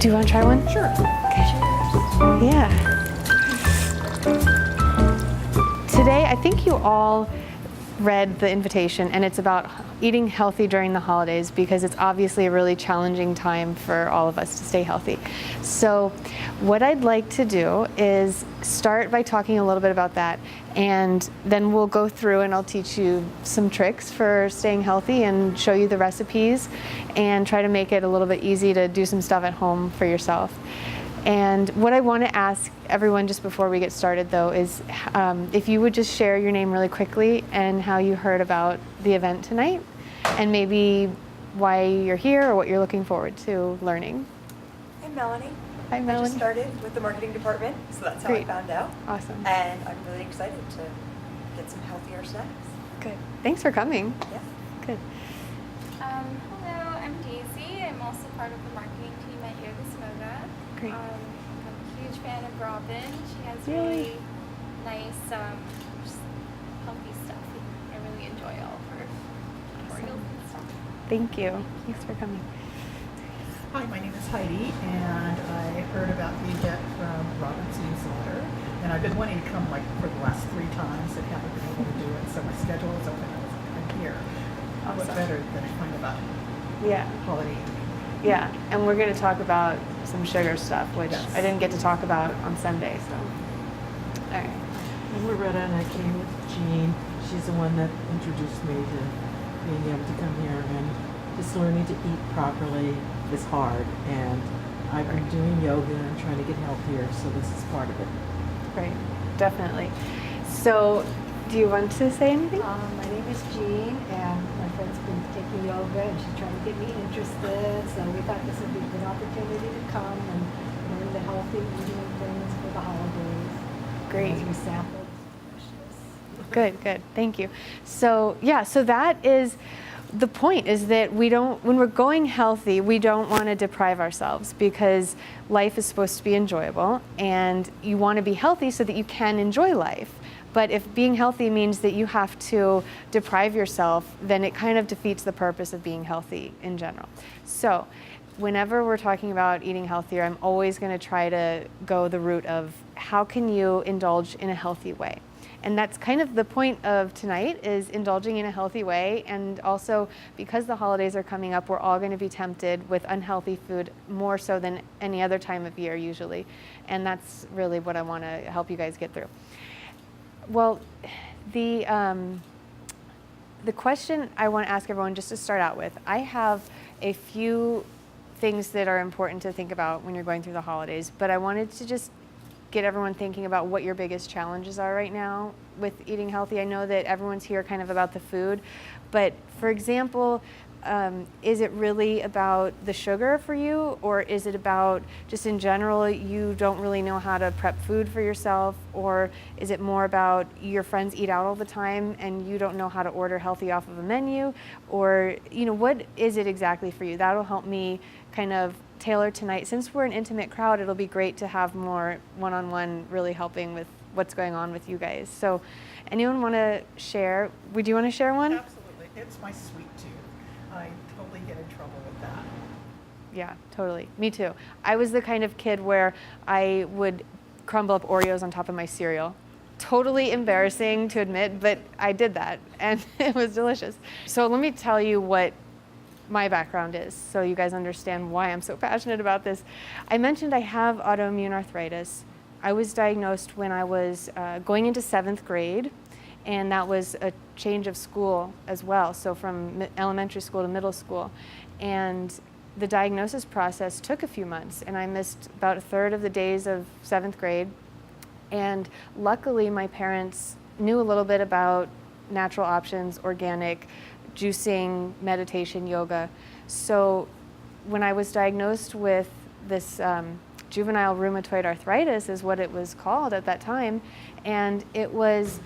Do you want to try one? Sure. Okay. Yeah. Today, I think you all read the invitation, and it's about eating healthy during the holidays because it's obviously a really challenging time for all of us to stay healthy. So what I'd like to do is start by talking a little bit about that, and then we'll go through and I'll teach you some tricks for staying healthy and show you the recipes and try to make it a little bit easy to do some stuff at home for yourself. And what I want to ask everyone just before we get started, though, is if you would just share your name really quickly and how you heard about the event tonight, and maybe why you're here or what you're looking forward to learning. I'm Melanie. Hi, Melanie. I just started with the marketing department, so that's how Great. I found out. Awesome. And I'm really excited to get some healthier snacks. Good. Thanks for coming. Yeah. Good. Hello, I'm Daisy. I'm also part of the marketing team at Yoga Smoga. Great. I'm a huge fan of Robin. She has Yay. really nice, just healthy stuff. I really enjoy all of her tutorials and stuff. Thank you. Thanks for coming. Hi, my name is Heidi, and I heard about the event from Robin's newsletter, and I've been wanting to come like for the last 3 times and haven't been able to do it, so my schedule is open. I'm here. What Awesome. better than to find about Yeah. holiday eating? Yeah. And we're going to talk about some sugar stuff, which Yes. I didn't get to talk about on Sunday. So, all right. I'm Loretta, and I came with Jean. She's the one that introduced me to being able to come here, and just learning to eat properly is hard. And I've been doing yoga and I'm trying to get healthier, so this is part of it. Right. Definitely. So, do you want to say anything? My name is Jean, and my friend's been taking yoga, and she's trying to get me interested. So we thought this would be a good opportunity to come and learn the healthy eating things for the holidays. Great. As we sampled deliciousness. Good, good. Thank you. So, yeah, so that is the point, is that we don't, when we're going healthy, we don't want to deprive ourselves, because life is supposed to be enjoyable, and you want to be healthy so that you can enjoy life. But if being healthy means that you have to deprive yourself, then it kind of defeats the purpose of being healthy in general. So whenever we're talking about eating healthier, I'm always going to try to go the route of how can you indulge in a healthy way. And that's kind of the point of tonight, is indulging in a healthy way. And also, because the holidays are coming up, we're all going to be tempted with unhealthy food more so than any other time of year usually. And that's really what I want to help you guys get through. Well, the question I want to ask everyone, just to start out with, I have a few things that are important to think about when you're going through the holidays, but I wanted to just get everyone thinking about what your biggest challenges are right now with eating healthy. I know that everyone's here kind of about the food, but for example, is it really about the sugar for you, or is it about just in general you don't really know how to prep food for yourself, or is it more about your friends eat out all the time and you don't know how to order healthy off of a menu, or what is it exactly for you? That'll help me kind of tailor tonight. Since we're an intimate crowd, it'll be great to have more one-on-one really helping with what's going on with you guys. So anyone want to share? Would you want to share one? Absolutely. It's my sweet tooth. I totally get in trouble with that. Yeah, totally. Me too. I was the kind of kid where I would crumble up Oreos on top of my cereal. Totally embarrassing to admit, but I did that, and it was delicious. So let me tell you what my background is, so you guys understand why I'm so passionate about this. I mentioned I have autoimmune arthritis. I was diagnosed when I was going into 7th grade, and that was a change of school as well, so from elementary school to middle school. And the diagnosis process took a few months, and I missed about a third of the days of 7th grade. And luckily, my parents knew a little bit about natural options, organic, juicing, meditation, yoga. So when I was diagnosed with this juvenile rheumatoid arthritis, is what it was called at that time, and it was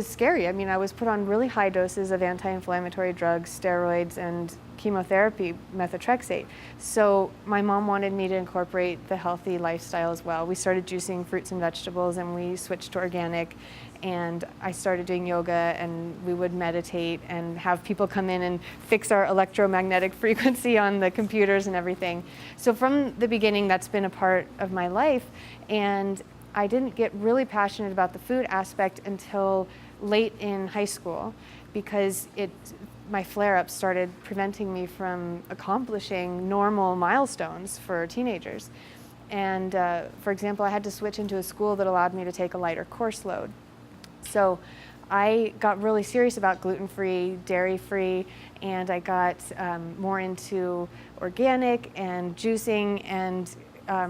scary. I mean, I was put on really high doses of anti-inflammatory drugs, steroids, and chemotherapy, methotrexate. So my mom wanted me to incorporate the healthy lifestyle as well. We started juicing fruits and vegetables, and we switched to organic. and I started doing yoga, and we would meditate and have people come in and fix our electromagnetic frequency on the computers and everything. So from the beginning, that's been a part of my life, and I didn't get really passionate about the food aspect until late in high school, because my flare-ups started preventing me from accomplishing normal milestones for teenagers. And for example, I had to switch into a school that allowed me to take a lighter course load. So I got really serious about gluten-free, dairy-free, and I got more into organic and juicing and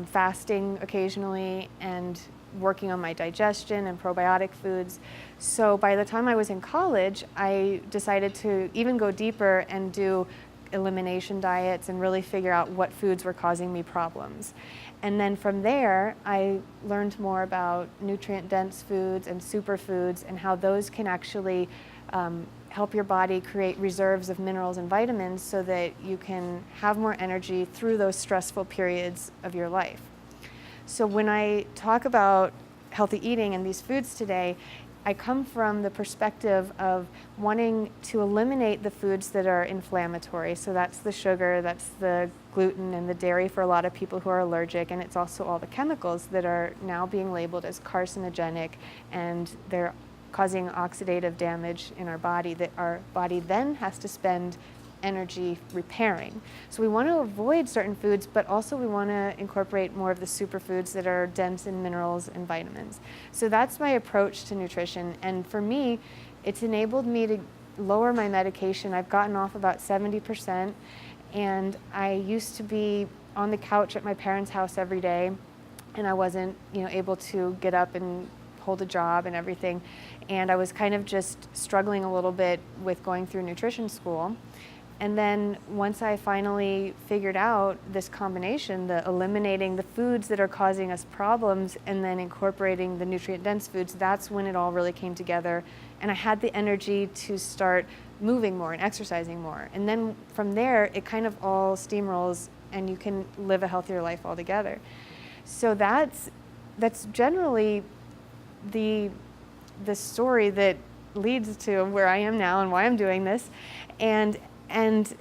fasting occasionally, and working on my digestion and probiotic foods. So by the time I was in college, I decided to even go deeper and do elimination diets and really figure out what foods were causing me problems. And then from there, I learned more about nutrient-dense foods and superfoods, and how those can actually help your body create reserves of minerals and vitamins so that you can have more energy through those stressful periods of your life. So when I talk about healthy eating and these foods today, I come from the perspective of wanting to eliminate the foods that are inflammatory. So that's the sugar, that's the gluten and the dairy for a lot of people who are allergic, and it's also all the chemicals that are now being labeled as carcinogenic, and they're causing oxidative damage in our body that our body then has to spend energy repairing. So we want to avoid certain foods, but also we want to incorporate more of the superfoods that are dense in minerals and vitamins. So that's my approach to nutrition, and for me, it's enabled me to lower my medication. I've gotten off about 70%, and I used to be on the couch at my parents' house every day, and I wasn't, able to get up and hold a job and everything, and I was kind of just struggling a little bit with going through nutrition school. And then once I finally figured out this combination, the eliminating the foods that are causing us problems and then incorporating the nutrient-dense foods, that's when it all really came together. And I had the energy to start moving more and exercising more. And then from there, it kind of all steamrolls, and you can live a healthier life altogether. So that's generally the story that leads to where I am now and why I'm doing this. And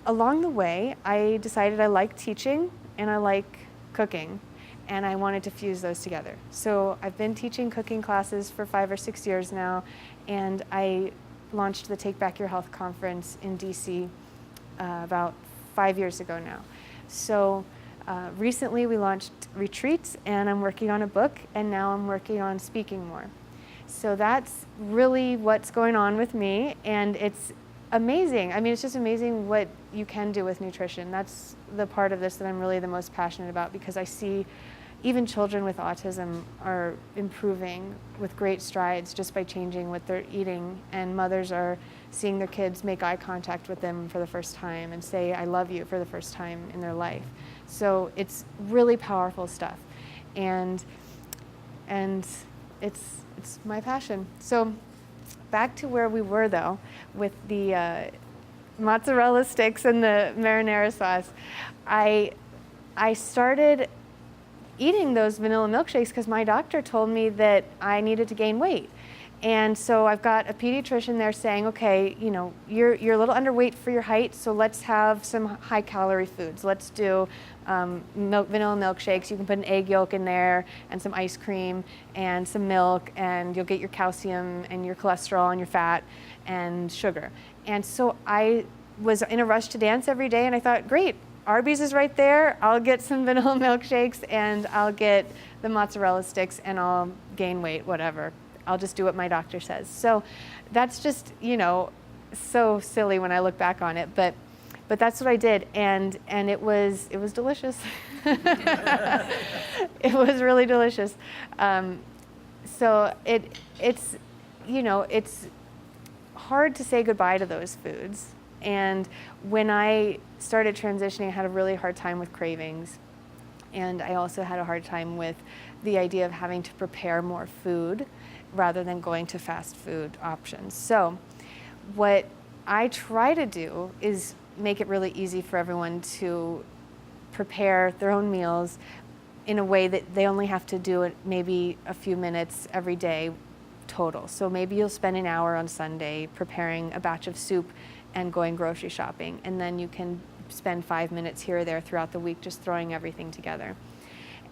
along the way, I decided I like teaching and I like cooking, and I wanted to fuse those together. So I've been teaching cooking classes for 5 or 6 years now, and I launched the Take Back Your Health conference in DC about 5 years ago now. So recently we launched retreats, and I'm working on a book, and now I'm working on speaking more. So that's really what's going on with me, and it's amazing. I mean, it's just amazing what you can do with nutrition. That's the part of this that I'm really the most passionate about, because I see even children with autism are improving with great strides just by changing what they're eating, and mothers are seeing their kids make eye contact with them for the first time and say, "I love you," for the first time in their life. So it's really powerful stuff, and it's my passion. So back to where we were, though, with the mozzarella sticks and the marinara sauce. I started eating those vanilla milkshakes because my doctor told me that I needed to gain weight. And so I've got a pediatrician there saying, okay, you're a little underweight for your height, so let's have some high-calorie foods. Let's do vanilla milkshakes. You can put an egg yolk in there and some ice cream and some milk, and you'll get your calcium and your cholesterol and your fat and sugar. And so I was in a rush to dance every day, and I thought, great, Arby's is right there. I'll get some vanilla milkshakes, and I'll get the mozzarella sticks, and I'll gain weight, whatever. I'll just do what my doctor says. So that's just, so silly when I look back on it, but that's what I did, and it was delicious. It was really delicious. So it's hard to say goodbye to those foods. And when I started transitioning, I had a really hard time with cravings. And I also had a hard time with the idea of having to prepare more food rather than going to fast food options. So what I try to do is make it really easy for everyone to prepare their own meals in a way that they only have to do it maybe a few minutes every day total. So maybe you'll spend an hour on Sunday preparing a batch of soup and going grocery shopping, and then you can spend 5 minutes here or there throughout the week just throwing everything together.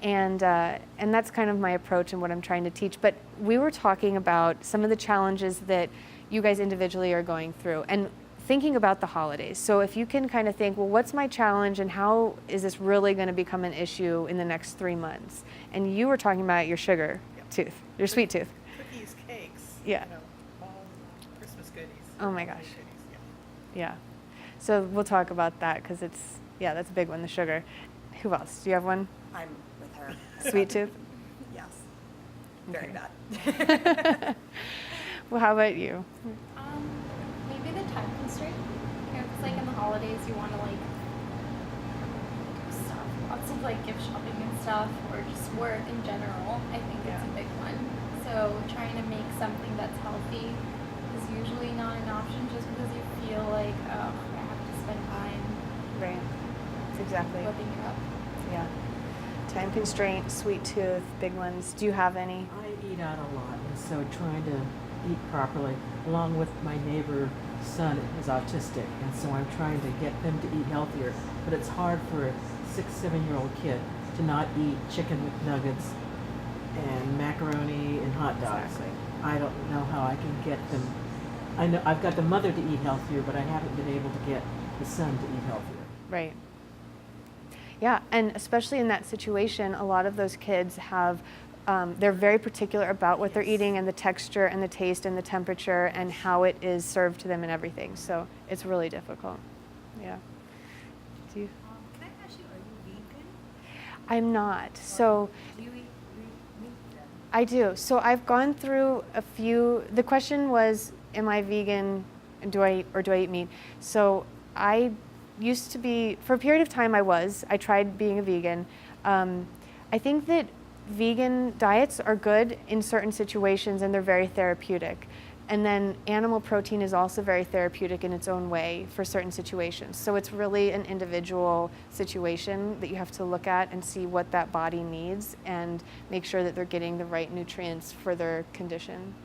And that's kind of my approach and what I'm trying to teach. But we were talking about some of the challenges that you guys individually are going through and thinking about the holidays. So if you can kind of think, well, what's my challenge and how is this really going to become an issue in the next 3 months? And you were talking about your sugar tooth, your sweet tooth. Cookies, cakes. Yeah. All Christmas goodies. Oh my gosh. holiday goodies, Yeah. So we'll talk about that because that's a big one, the sugar. Who else? Do you have one? I'm with her. Sweet tooth? Yes. Very Okay. bad. Well, how about you? Maybe the time constraint. Because like in the holidays, you want to like do stuff, lots of like gift shopping and stuff, or just work in general. I think it's a big one. So trying to make something that's healthy is usually not an option, just because you feel like, oh, I have to spend time Right. That's exactly. whipping it up. Yeah. Time constraint, sweet tooth, big ones. Do you have any? I eat out a lot, and so trying to eat properly, along with my neighbor's son is autistic, and so I'm trying to get them to eat healthier. But it's hard for a 6-7-year-old kid to not eat chicken McNuggets and macaroni and hot dogs. Exactly. I don't know how I can get them. I know I've got the mother to eat healthier, but I haven't been able to get the son to eat healthier. Right. Yeah, and especially in that situation, a lot of those kids have, they're very particular about what they're eating and the texture and the taste and the temperature and how it is served to them and everything. So it's really difficult. Yeah. Do you? Can I ask you, are you vegan? I'm not. So Do you eat meat then? I do. So I've gone through a few. The question was, am I vegan? And do I eat meat? So I used to be, for a period of time I tried being a vegan. I think that vegan diets are good in certain situations and they're very therapeutic. And then animal protein is also very therapeutic in its own way for certain situations. So it's really an individual situation that you have to look at and see what that body needs and make sure that they're getting the right nutrients for their condition.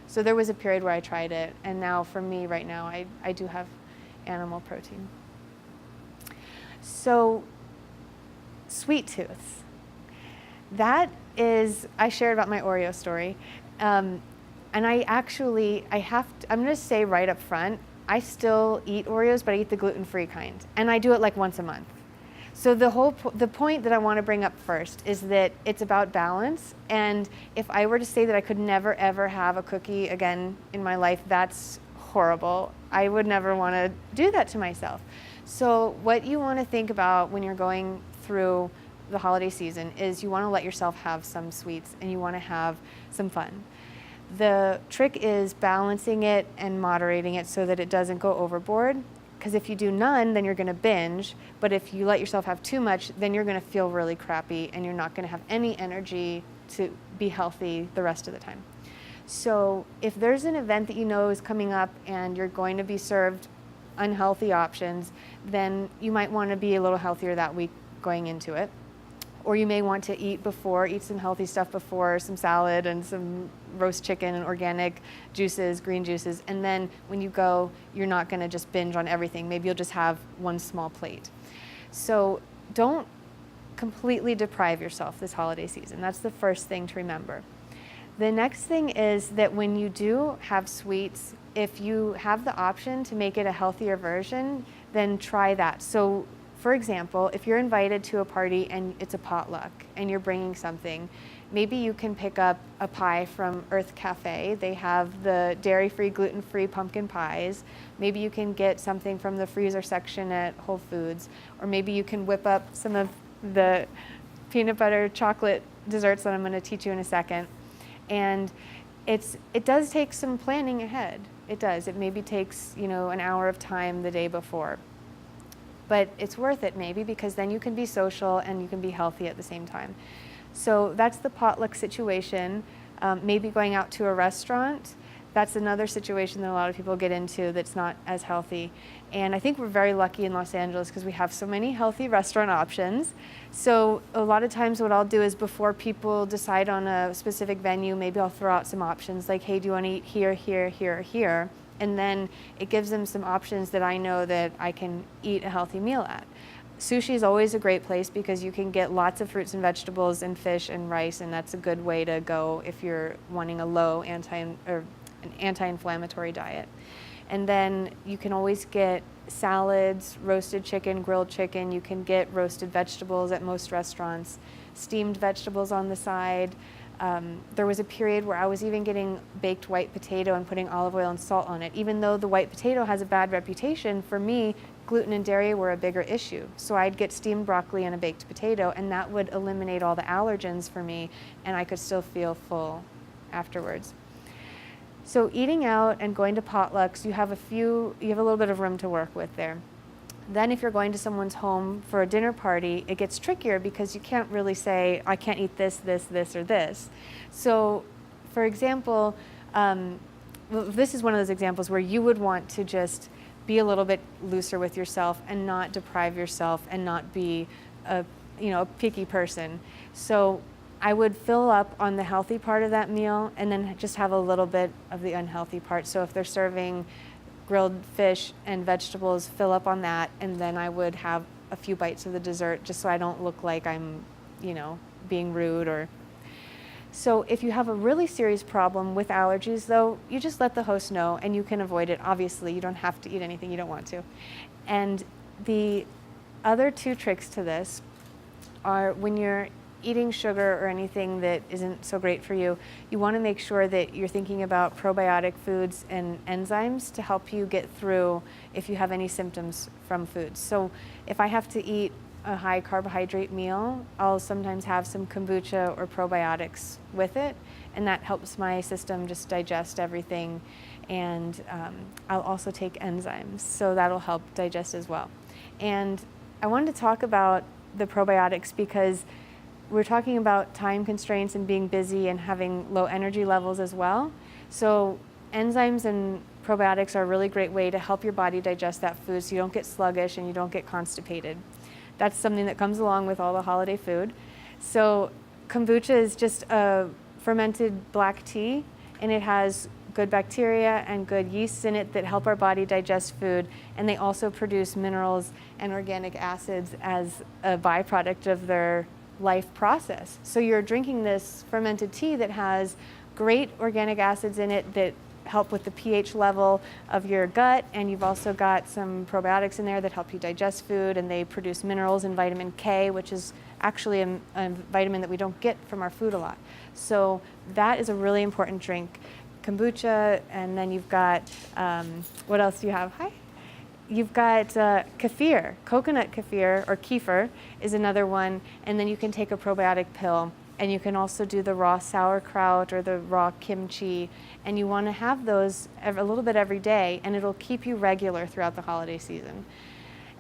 So there was a period where I tried it, and now for me right now, I do have animal protein. So, sweet tooth. That is, I shared about my Oreo story. And I'm going to say right up front, I still eat Oreos, but I eat the gluten-free kind. And I do it like once a month. So the point that I want to bring up first is that it's about balance. And if I were to say that I could never, ever have a cookie again in my life, that's horrible. I would never want to do that to myself. So what you want to think about when you're going through the holiday season is you want to let yourself have some sweets and you want to have some fun. The trick is balancing it and moderating it so that it doesn't go overboard. Because if you do none, then you're going to binge. But if you let yourself have too much, then you're going to feel really crappy and you're not going to have any energy to be healthy the rest of the time. So if there's an event that you know is coming up and you're going to be served unhealthy options, then you might want to be a little healthier that week going into it. Or you may want to eat some healthy stuff before, some salad and some roast chicken and organic juices, green juices. And then when you go, you're not going to just binge on everything. Maybe you'll just have one small plate. So don't completely deprive yourself this holiday season. That's the first thing to remember. The next thing is that when you do have sweets, if you have the option to make it a healthier version, then try that. So for example, if you're invited to a party and it's a potluck and you're bringing something, maybe you can pick up a pie from Earth Cafe. They have the dairy-free, gluten-free pumpkin pies. Maybe you can get something from the freezer section at Whole Foods. Or maybe you can whip up some of the peanut butter chocolate desserts that I'm going to teach you in a second. And it does take some planning ahead. It does. It maybe takes, an hour of time the day before. But it's worth it maybe because then you can be social and you can be healthy at the same time. So that's the potluck situation. Maybe going out to a restaurant. that's another situation that a lot of people get into that's not as healthy. And I think we're very lucky in Los Angeles because we have so many healthy restaurant options. So a lot of times what I'll do is before people decide on a specific venue, maybe I'll throw out some options like, hey, do you want to eat here, here, here, or here? And then it gives them some options that I know that I can eat a healthy meal at. Sushi is always a great place because you can get lots of fruits and vegetables and fish and rice, and that's a good way to go if you're wanting a low an anti-inflammatory diet. And then you can always get salads, roasted chicken, grilled chicken. You can get roasted vegetables at most restaurants, steamed vegetables on the side. There was a period where I was even getting baked white potato and putting olive oil and salt on it. Even though the white potato has a bad reputation, for me, gluten and dairy were a bigger issue. So I'd get steamed broccoli and a baked potato, and that would eliminate all the allergens for me, and I could still feel full afterwards. So eating out and going to potlucks, you have a little bit of room to work with there. Then if you're going to someone's home for a dinner party, it gets trickier because you can't really say, I can't eat this, this, this, or this. So for example, this is one of those examples where you would want to just be a little bit looser with yourself and not deprive yourself and not be a picky person. So I would fill up on the healthy part of that meal and then just have a little bit of the unhealthy part. So if they're serving grilled fish and vegetables, fill up on that, and then I would have a few bites of the dessert just so I don't look like I'm, being rude or. So if you have a really serious problem with allergies though, you just let the host know and you can avoid it. Obviously, you don't have to eat anything you don't want to. And the other two tricks to this are when you're eating sugar or anything that isn't so great for you, you want to make sure that you're thinking about probiotic foods and enzymes to help you get through if you have any symptoms from foods. So if I have to eat a high carbohydrate meal, I'll sometimes have some kombucha or probiotics with it, and that helps my system just digest everything. And I'll also take enzymes, so that'll help digest as well. And I wanted to talk about the probiotics because we're talking about time constraints and being busy and having low energy levels as well. So enzymes and probiotics are a really great way to help your body digest that food so you don't get sluggish and you don't get constipated. That's something that comes along with all the holiday food. So kombucha is just a fermented black tea, and it has good bacteria and good yeasts in it that help our body digest food, and they also produce minerals and organic acids as a byproduct of their life process. So you're drinking this fermented tea that has great organic acids in it that help with the pH level of your gut, and you've also got some probiotics in there that help you digest food, and they produce minerals and vitamin K, which is actually a vitamin that we don't get from our food a lot. So that is a really important drink. Kombucha, and then you've got, what else do you have? Hi. You've got kefir, coconut kefir, or kefir is another one, and then you can take a probiotic pill, and you can also do the raw sauerkraut or the raw kimchi, and you want to have those a little bit every day, and it'll keep you regular throughout the holiday season.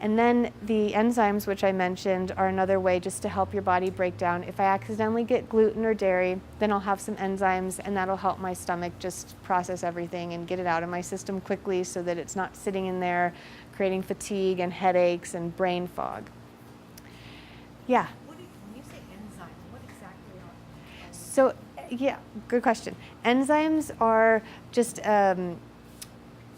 And then the enzymes, which I mentioned, are another way just to help your body break down. If I accidentally get gluten or dairy, then I'll have some enzymes, and that'll help my stomach just process everything and get it out of my system quickly so that it's not sitting in there creating fatigue and headaches and brain fog. Yeah? When you say enzymes, what exactly are? So, yeah, good question. Enzymes are just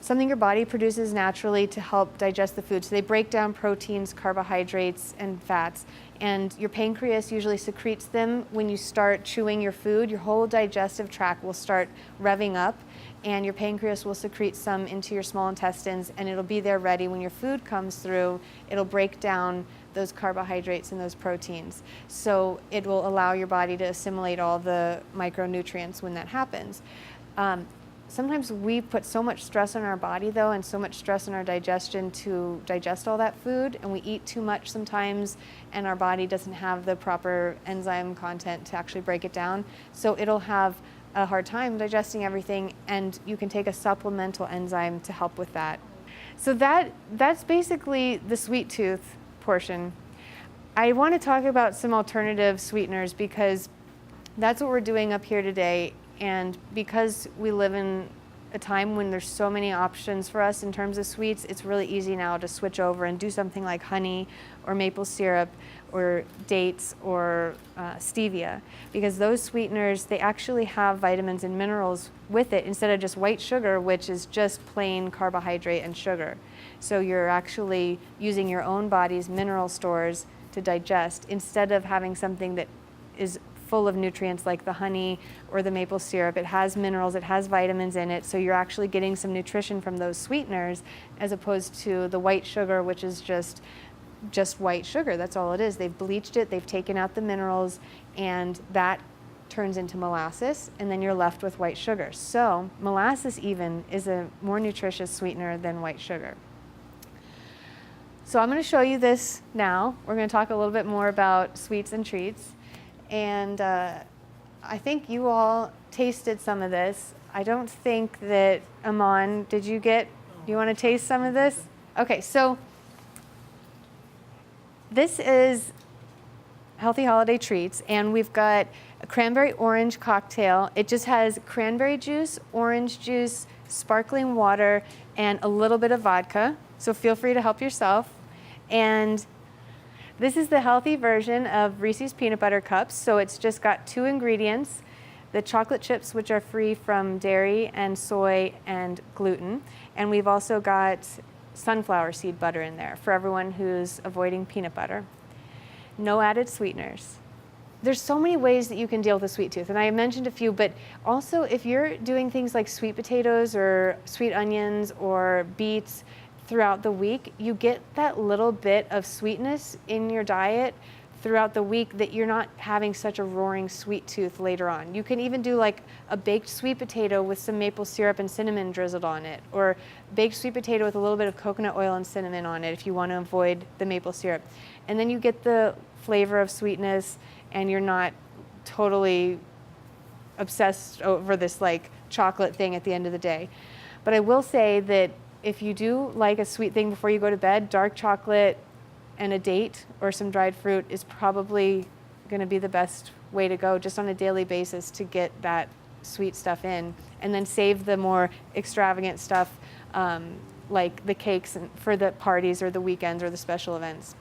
something your body produces naturally to help digest the food. So they break down proteins, carbohydrates, and fats. And your pancreas usually secretes them when you start chewing your food. Your whole digestive tract will start revving up, and your pancreas will secrete some into your small intestines, and it'll be there ready when your food comes through. It'll break down those carbohydrates and those proteins. So it will allow your body to assimilate all the micronutrients when that happens. Sometimes we put so much stress on our body though, and so much stress on our digestion to digest all that food, and we eat too much sometimes, and our body doesn't have the proper enzyme content to actually break it down. So it'll have a hard time digesting everything, and you can take a supplemental enzyme to help with that. So that's basically the sweet tooth portion. I want to talk about some alternative sweeteners because that's what we're doing up here today. And because we live in a time when there's so many options for us in terms of sweets, it's really easy now to switch over and do something like honey or maple syrup or dates or stevia, because those sweeteners, they actually have vitamins and minerals with it instead of just white sugar, which is just plain carbohydrate and sugar. So you're actually using your own body's mineral stores to digest instead of having something that is full of nutrients like the honey or the maple syrup. It has minerals, it has vitamins in it, so you're actually getting some nutrition from those sweeteners as opposed to the white sugar, which is just white sugar. That's all it is. They've bleached it, they've taken out the minerals, and that turns into molasses, and then you're left with white sugar. So molasses even is a more nutritious sweetener than white sugar. So I'm going to show you this now. We're going to talk a little bit more about sweets and treats. And I think you all tasted some of this. I don't think that, Aman, do you want to taste some of this? Okay, so this is Healthy Holiday Treats, and we've got a cranberry orange cocktail. It just has cranberry juice, orange juice, sparkling water, and a little bit of vodka. So feel free to help yourself. And this is the healthy version of Reese's Peanut Butter Cups. So it's just got 2 ingredients, the chocolate chips, which are free from dairy and soy and gluten. And we've also got sunflower seed butter in there for everyone who's avoiding peanut butter. No added sweeteners. There's so many ways that you can deal with a sweet tooth, and I mentioned a few, but also if you're doing things like sweet potatoes or sweet onions or beets throughout the week, you get that little bit of sweetness in your diet throughout the week that you're not having such a roaring sweet tooth later on. You can even do like a baked sweet potato with some maple syrup and cinnamon drizzled on it, or baked sweet potato with a little bit of coconut oil and cinnamon on it if you want to avoid the maple syrup. And then you get the flavor of sweetness, and you're not totally obsessed over this like chocolate thing at the end of the day. But I will say that if you do like a sweet thing before you go to bed, dark chocolate and a date or some dried fruit is probably going to be the best way to go just on a daily basis to get that sweet stuff in. And then save the more extravagant stuff like the cakes for the parties or the weekends or the special events.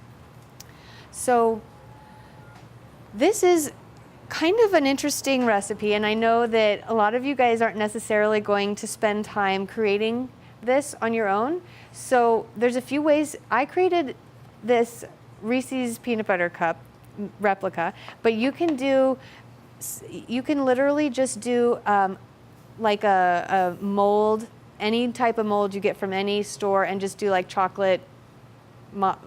So this is kind of an interesting recipe, and I know that a lot of you guys aren't necessarily going to spend time creating this on your own. So there's a few ways. I created this Reese's Peanut Butter Cup replica, but you can literally just do like a mold, any type of mold you get from any store, and just do like chocolate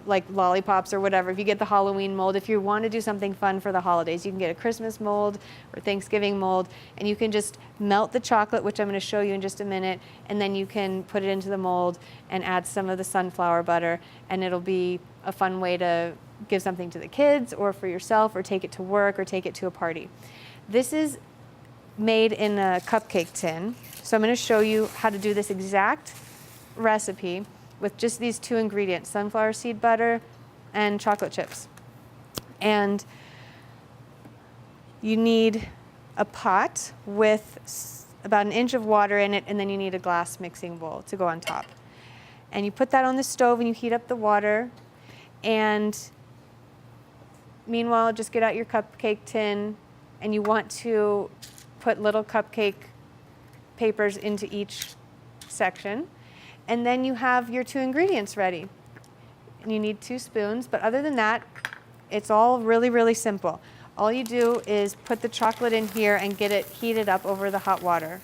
like lollipops or whatever. If you get the Halloween mold, if you want to do something fun for the holidays, you can get a Christmas mold or Thanksgiving mold, and you can just melt the chocolate, which I'm going to show you in just a minute, and then you can put it into the mold and add some of the sunflower butter, and it'll be a fun way to give something to the kids or for yourself, or take it to work or take it to a party. This is made in a cupcake tin, so I'm going to show you how to do this exact recipe with just these 2 ingredients, sunflower seed butter and chocolate chips. And you need a pot with about 1 inch of water in it, and then you need a glass mixing bowl to go on top. And you put that on the stove and you heat up the water, and meanwhile just get out your cupcake tin, and you want to put little cupcake papers into each section. And then you have your 2 ingredients ready. And you need 2 spoons, but other than that, it's all really, really simple. All you do is put the chocolate in here and get it heated up over the hot water.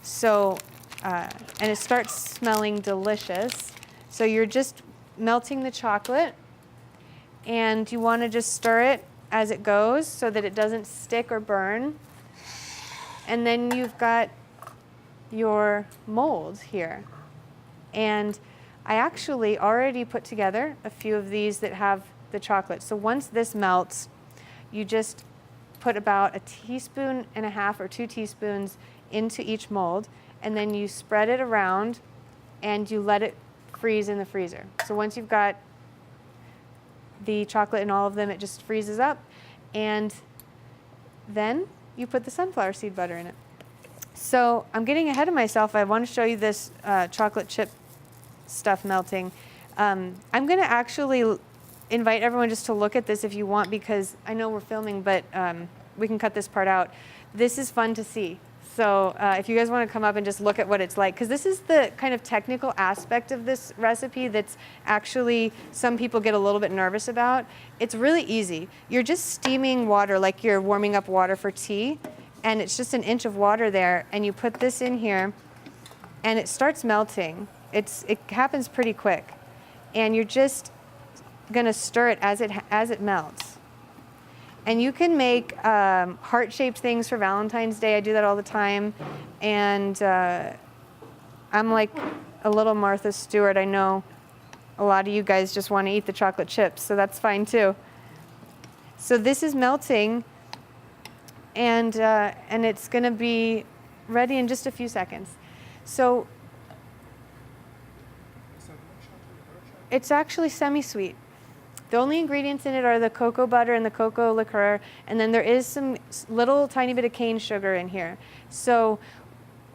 So, and it starts smelling delicious. So you're just melting the chocolate, and you want to just stir it as it goes so that it doesn't stick or burn. And then you've got your mold here. And I actually already put together a few of these that have the chocolate. So once this melts, you just put about 1.5 teaspoons or 2 teaspoons into each mold, and then you spread it around and you let it freeze in the freezer. So once you've got the chocolate in all of them, it just freezes up, and then you put the sunflower seed butter in it. So I'm getting ahead of myself. I want to show you this chocolate chip stuff melting. I'm going to actually invite everyone just to look at this if you want, because I know we're filming, but we can cut this part out. This is fun to see. So if you guys want to come up and just look at what it's like, because this is the kind of technical aspect of this recipe that's actually some people get a little bit nervous about. It's really easy. You're just steaming water like you're warming up water for tea, and it's just an inch of water there, and you put this in here, and it starts melting. It happens pretty quick, and you're just going to stir it as it melts. And you can make heart-shaped things for Valentine's Day. I do that all the time. And I'm like a little Martha Stewart. I know a lot of you guys just want to eat the chocolate chips, so that's fine too. So this is melting, and it's going to be ready in just a few seconds. So it's actually semi-sweet. The only ingredients in it are the cocoa butter and the cocoa liqueur, and then there is some little tiny bit of cane sugar in here. So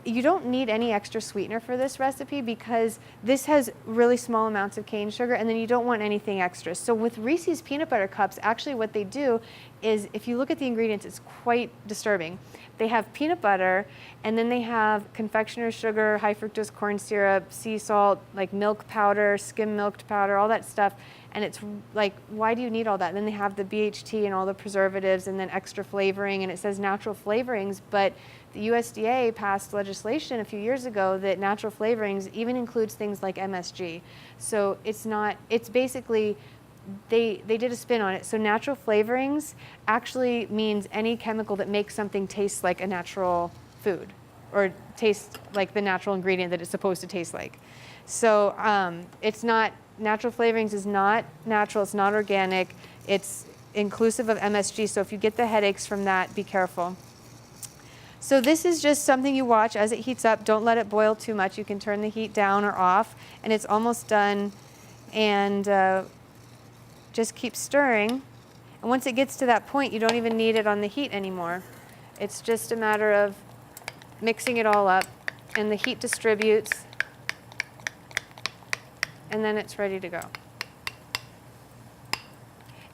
you don't need any extra sweetener for this recipe because this has really small amounts of cane sugar, and then you don't want anything extra. So with Reese's peanut butter cups, actually what they do is, if you look at the ingredients, it's quite disturbing. They have peanut butter, and then they have confectioner's sugar, high fructose corn syrup, sea salt, like milk powder, skim milk powder, all that stuff. And it's like, why do you need all that? And then they have the BHT and all the preservatives and then extra flavoring, and it says natural flavorings, but the USDA passed legislation a few years ago that natural flavorings even includes things like MSG. So it's basically, they did a spin on it. So natural flavorings actually means any chemical that makes something taste like a natural food or taste like the natural ingredient that it's supposed to taste like. So it's not, natural flavorings is not natural, it's not organic, it's inclusive of MSG, so if you get the headaches from that, be careful. So this is just something you watch as it heats up. Don't let it boil too much. You can turn the heat down or off, and it's almost done. And just keep stirring. And once it gets to that point, you don't even need it on the heat anymore. It's just a matter of mixing it all up, and the heat distributes, and then it's ready to go.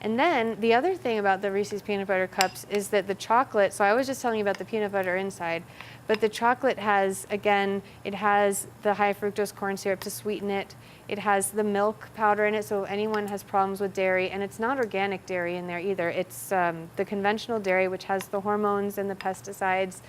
And then the other thing about the Reese's peanut butter cups is that the chocolate, so I was just telling you about the peanut butter inside, but the chocolate has, again, it has the high fructose corn syrup to sweeten it. It has the milk powder in it, so anyone has problems with dairy, and it's not organic dairy in there either. It's the conventional dairy, which has the hormones and the pesticides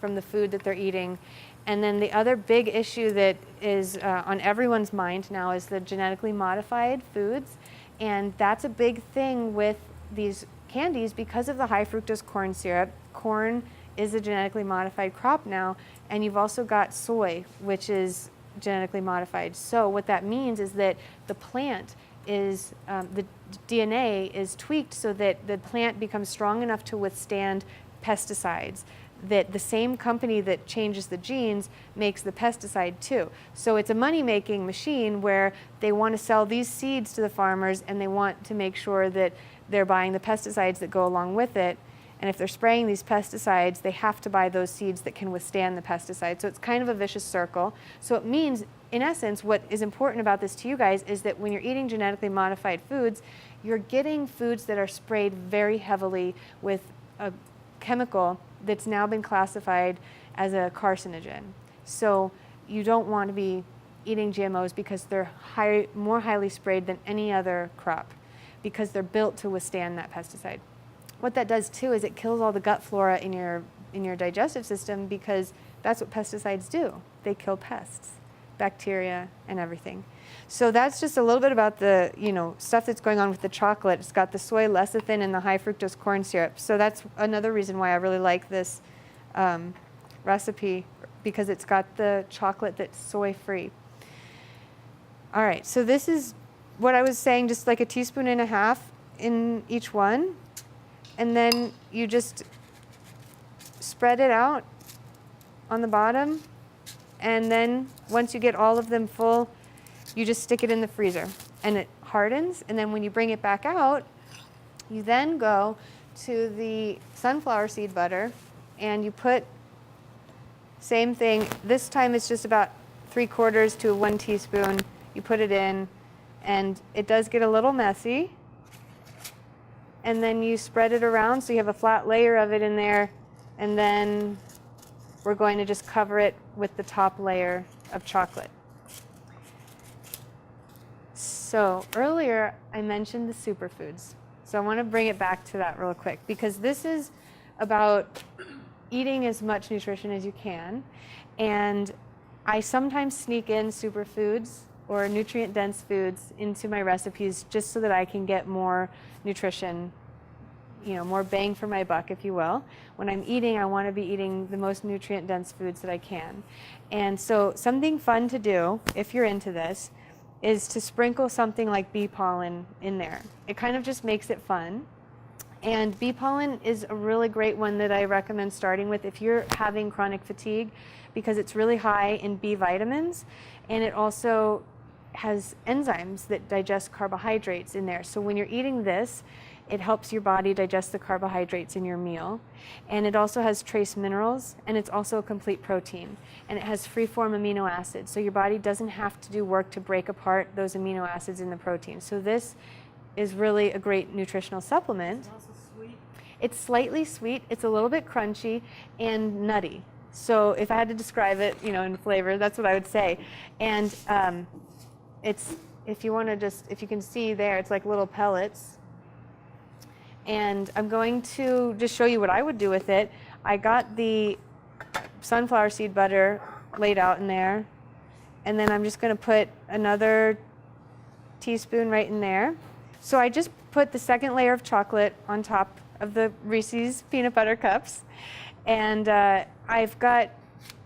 from the food that they're eating. And then the other big issue that is on everyone's mind now is the genetically modified foods. And that's a big thing with these candies because of the high fructose corn syrup. Corn is a genetically modified crop now, and you've also got soy, which is genetically modified. So what that means is that the plant is, the DNA is tweaked so that the plant becomes strong enough to withstand pesticides, that the same company that changes the genes makes the pesticide too. So it's a money-making machine where they want to sell these seeds to the farmers, and they want to make sure that they're buying the pesticides that go along with it. And if they're spraying these pesticides, they have to buy those seeds that can withstand the pesticide. So it's kind of a vicious circle. So it means, in essence, what is important about this to you guys is that when you're eating genetically modified foods, you're getting foods that are sprayed very heavily with a chemical that's now been classified as a carcinogen. So you don't want to be eating GMOs because they're more highly sprayed than any other crop because they're built to withstand that pesticide. What that does too is it kills all the gut flora in your digestive system, because that's what pesticides do. They kill pests, bacteria, and everything. So that's just a little bit about the stuff that's going on with the chocolate. It's got the soy lecithin and the high fructose corn syrup. So that's another reason why I really like this recipe, because it's got the chocolate that's soy-free. All right, so this is what I was saying, just like a teaspoon and a half in each one. And then you just spread it out on the bottom. And then once you get all of them full, you just stick it in the freezer and it hardens. And then when you bring it back out, you then go to the sunflower seed butter and you put Same thing. This time it's just about 3/4 to 1 teaspoon. You put it in, and it does get a little messy. And then you spread it around so you have a flat layer of it in there, and then we're going to just cover it with the top layer of chocolate. So earlier I mentioned the superfoods. So I want to bring it back to that real quick, because this is about eating as much nutrition as you can. And I sometimes sneak in superfoods or nutrient-dense foods into my recipes just so that I can get more nutrition, more bang for my buck, if you will. When I'm eating, I want to be eating the most nutrient-dense foods that I can. And so something fun to do, if you're into this, is to sprinkle something like bee pollen in there. It kind of just makes it fun. And bee pollen is a really great one that I recommend starting with if you're having chronic fatigue, because it's really high in B vitamins, and it also has enzymes that digest carbohydrates in there. So when you're eating this, it helps your body digest the carbohydrates in your meal. And it also has trace minerals, and it's also a complete protein. And it has free-form amino acids, so your body doesn't have to do work to break apart those amino acids in the protein. So this is really a great nutritional supplement. It's also sweet. It's slightly sweet, it's a little bit crunchy and nutty. So if I had to describe it, in flavor, that's what I would say. And if you can see there, it's like little pellets. And I'm going to just show you what I would do with it. I got the sunflower seed butter laid out in there. And then I'm just going to put another teaspoon right in there. So I just put the second layer of chocolate on top of the Reese's peanut butter cups. And I've got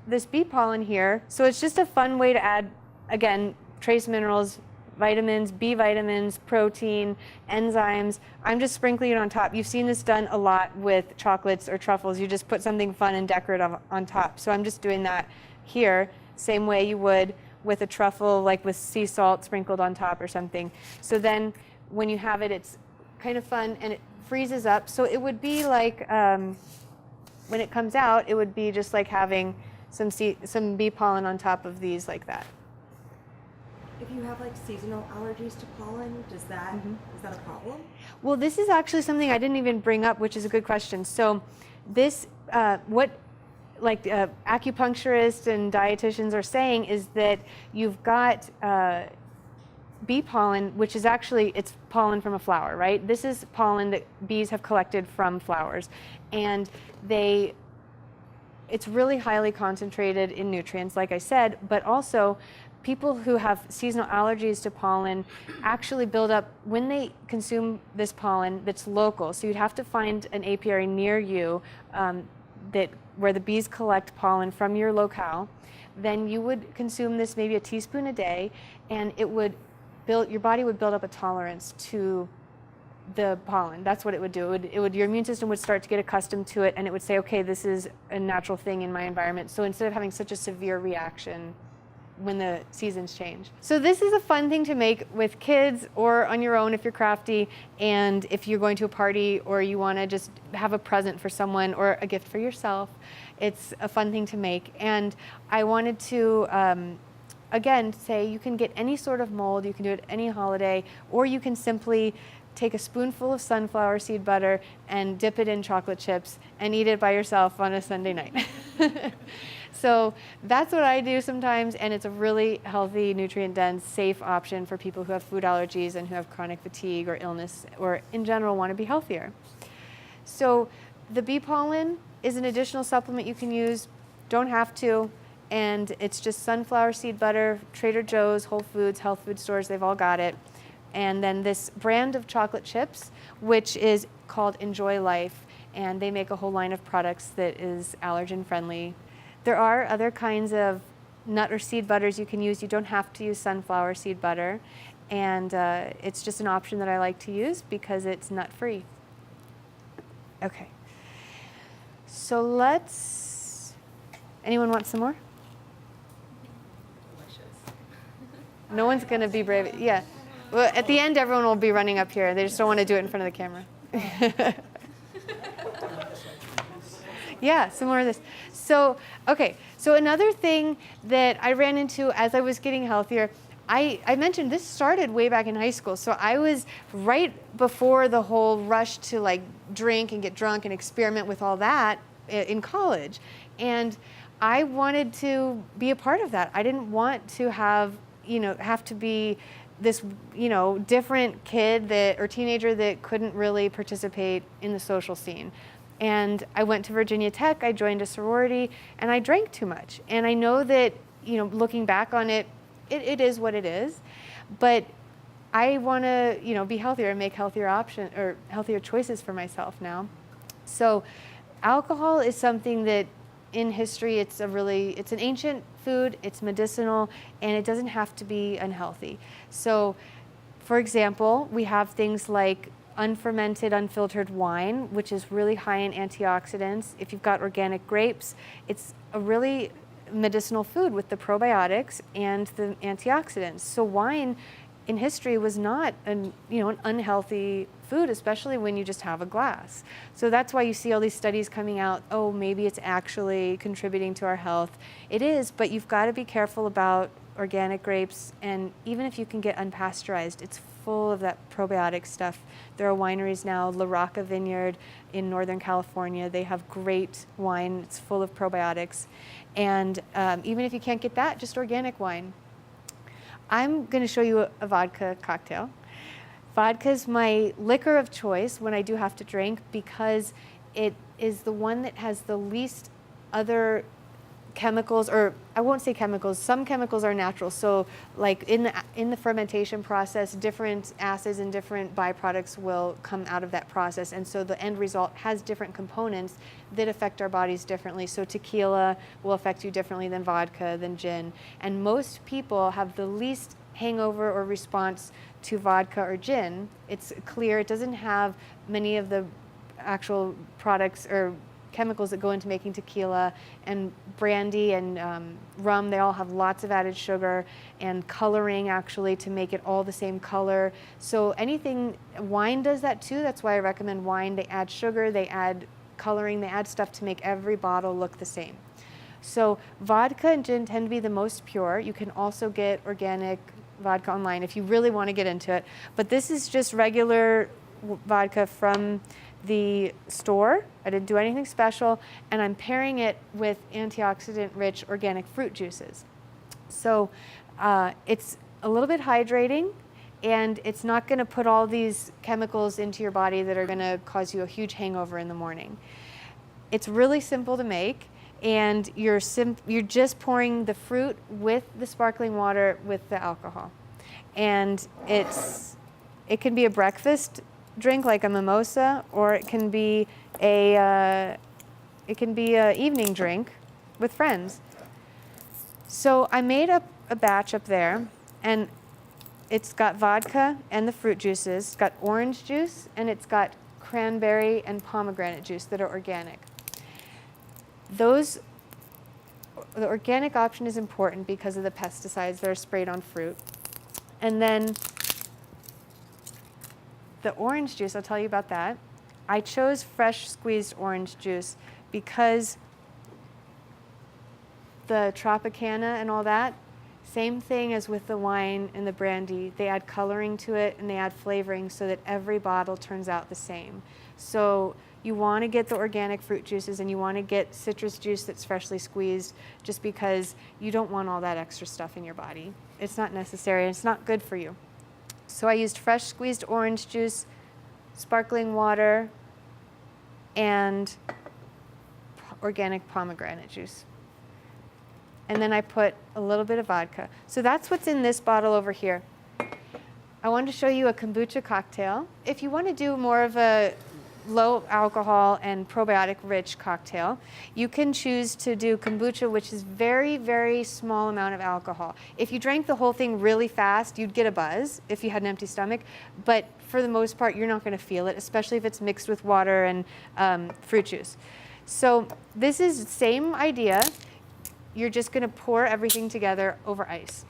this bee pollen here. So it's just a fun way to add, again, trace minerals, vitamins, B vitamins, protein, enzymes. I'm just sprinkling it on top. You've seen this done a lot with chocolates or truffles. You just put something fun and decorative on top. So I'm just doing that here, same way you would with a truffle, like with sea salt sprinkled on top or something. So then when you have it, it's kind of fun and it freezes up. So it would be like, when it comes out, it would be just like having some bee pollen on top of these like that. If you have like seasonal allergies to pollen, is that a problem? Well, this is actually something I didn't even bring up, which is a good question. So this, what acupuncturists and dietitians are saying is that you've got bee pollen, which is actually, it's pollen from a flower, right? This is pollen that bees have collected from flowers. And it's really highly concentrated in nutrients, like I said, but also people who have seasonal allergies to pollen actually build up, when they consume this pollen that's local, so you'd have to find an apiary near you where the bees collect pollen from your locale, then you would consume this maybe a teaspoon a day, and your body would build up a tolerance to the pollen. That's what it would do. Your immune system would start to get accustomed to it, and it would say, okay, this is a natural thing in my environment. So instead of having such a severe reaction when the seasons change. So this is a fun thing to make with kids or on your own if you're crafty, and if you're going to a party or you want to just have a present for someone or a gift for yourself, it's a fun thing to make. And I wanted to again say you can get any sort of mold, you can do it any holiday, or you can simply take a spoonful of sunflower seed butter and dip it in chocolate chips and eat it by yourself on a Sunday night. So that's what I do sometimes, and it's a really healthy, nutrient-dense, safe option for people who have food allergies and who have chronic fatigue or illness, or in general want to be healthier. So the bee pollen is an additional supplement you can use, don't have to, and it's just sunflower seed butter, Trader Joe's, Whole Foods, health food stores, they've all got it. And then this brand of chocolate chips, which is called Enjoy Life, and they make a whole line of products that is allergen friendly. There are other kinds of nut or seed butters you can use. You don't have to use sunflower seed butter, and it's just an option that I like to use because it's nut free. Okay, so anyone want some more? Delicious. No one's gonna be brave. Yeah. Well, at the end, everyone will be running up here. They just don't want to do it in front of the camera. Yeah, some more of this. So, okay, So another thing that I ran into as I was getting healthier, I mentioned this started way back in high school. So I was right before the whole rush to like drink and get drunk and experiment with all that in college. And I wanted to be a part of that. I didn't want to have to be this, different kid or teenager that couldn't really participate in the social scene. And I went to Virginia Tech, I joined a sorority, and I drank too much. And I know that, looking back on it, it is what it is. But I want to, be healthier and make healthier choices for myself now. So alcohol is something that in history, it's an ancient food, it's medicinal, and it doesn't have to be unhealthy. So, for example, we have things like unfermented, unfiltered wine, which is really high in antioxidants. If you've got organic grapes, it's a really medicinal food with the probiotics and the antioxidants. So wine in history was not an unhealthy food, especially when you just have a glass. So that's why you see all these studies coming out, oh, maybe it's actually contributing to our health. It is, but you've got to be careful about organic grapes, and even if you can get unpasteurized, it's full of that probiotic stuff. There are wineries now, La Rocca Vineyard in Northern California, they have great wine, it's full of probiotics. And even if you can't get that, just organic wine. I'm going to show you a vodka cocktail. Vodka is my liquor of choice when I do have to drink because it is the one that has the least other chemicals, or I won't say chemicals, some chemicals are natural. So like in the fermentation process, different acids and different byproducts will come out of that process. And so the end result has different components that affect our bodies differently. So tequila will affect you differently than vodka, than gin. And most people have the least hangover or response to vodka or gin. It's clear, it doesn't have many of the actual products or chemicals that go into making tequila, and brandy and rum. They all have lots of added sugar and coloring actually to make it all the same color. So wine does that too. That's why I recommend wine. They add sugar, they add coloring, they add stuff to make every bottle look the same. So vodka and gin tend to be the most pure. You can also get organic vodka online if you really want to get into it. But this is just regular vodka from the store. I didn't do anything special, and I'm pairing it with antioxidant-rich organic fruit juices. So it's a little bit hydrating, and it's not going to put all these chemicals into your body that are going to cause you a huge hangover in the morning. It's really simple to make, and you're just pouring the fruit with the sparkling water with the alcohol. And it can be a breakfast drink like a mimosa, or it can be a evening drink with friends. So I made up a batch up there, and it's got vodka and the fruit juices. It's got orange juice, and it's got cranberry and pomegranate juice that are organic. The organic option is important because of the pesticides that are sprayed on fruit. And then the orange juice, I'll tell you about that. I chose fresh squeezed orange juice because the Tropicana and all that, same thing as with the wine and the brandy. They add coloring to it and they add flavoring so that every bottle turns out the same. So you want to get the organic fruit juices and you want to get citrus juice that's freshly squeezed, just because you don't want all that extra stuff in your body. It's not necessary, it's not good for you. So I used fresh squeezed orange juice, sparkling water, and organic pomegranate juice. And then I put a little bit of vodka. So that's what's in this bottle over here. I wanted to show you a kombucha cocktail. If you want to do more of a low alcohol and probiotic rich cocktail, you can choose to do kombucha, which is very, very small amount of alcohol. If you drank the whole thing really fast, you'd get a buzz if you had an empty stomach, but for the most part, you're not going to feel it, especially if it's mixed with water and fruit juice. So this is the same idea. You're just going to pour everything together over ice.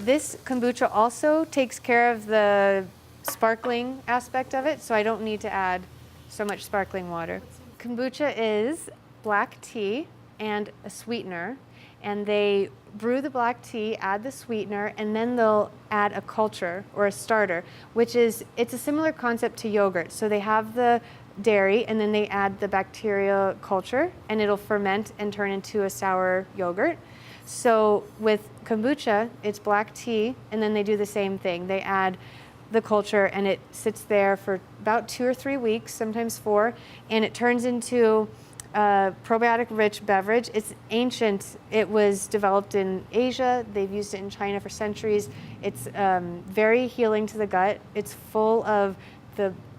This kombucha also takes care of the sparkling aspect of it, so I don't need to add so much sparkling water. What's in kombucha is black tea and a sweetener, and they brew the black tea, add the sweetener, and then they'll add a culture or a starter, which is, it's a similar concept to yogurt. So they have the dairy and then they add the bacteria culture, and it'll ferment and turn into a sour yogurt. So with kombucha, it's black tea, and then they do the same thing. They add the culture, and it sits there for about 2 or 3 weeks, sometimes 4, and it turns into a probiotic-rich beverage. It's ancient. It was developed in Asia. They've used it in China for centuries. It's very healing to the gut. It's full of